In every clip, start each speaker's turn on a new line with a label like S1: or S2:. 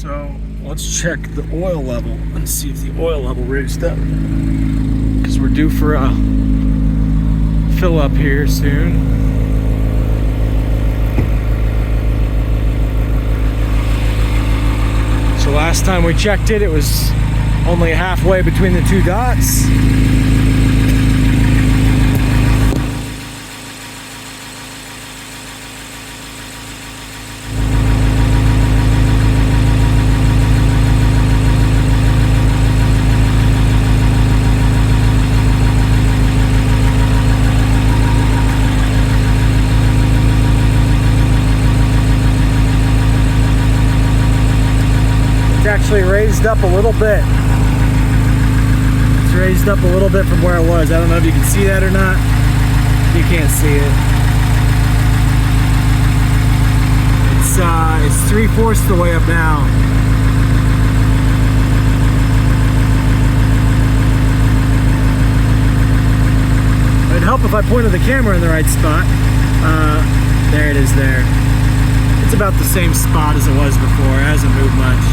S1: So let's check the oil level and see if the oil level raised up, because we're due for a fill up here soon. So last time we checked it, it was only halfway between the two dots. Actually raised up a little bit. It's raised up a little bit from where it was. I don't know if you can see that or not. You can't see it. It's 3/4 the way up now. It'd help if I pointed the camera in the right spot. There it is there. It's about the same spot as it was before. It hasn't moved much.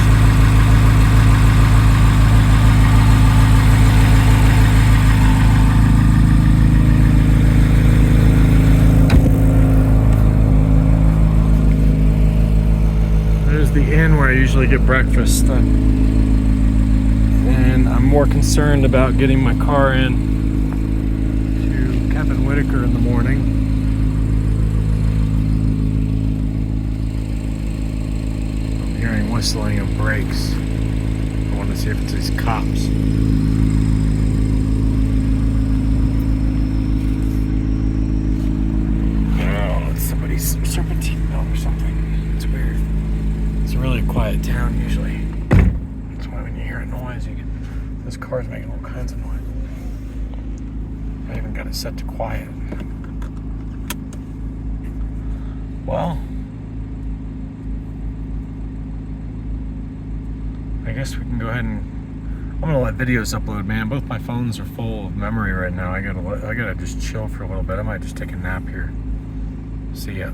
S1: The inn where I usually get breakfast, and I'm more concerned about getting my car in to Kevin Whitaker in the morning. I'm hearing whistling of brakes. I want to see if it's these cops. Oh, it's somebody's serpentine belt or something. It's weird. It's a really quiet town usually. That's why when you hear a noise, you get this car's making all kinds of noise. I even got it set to quiet. Well, I guess we can go ahead and I'm gonna let videos upload, man. Both my phones are full of memory right now. I gotta just chill for a little bit. I might just take a nap here. See ya.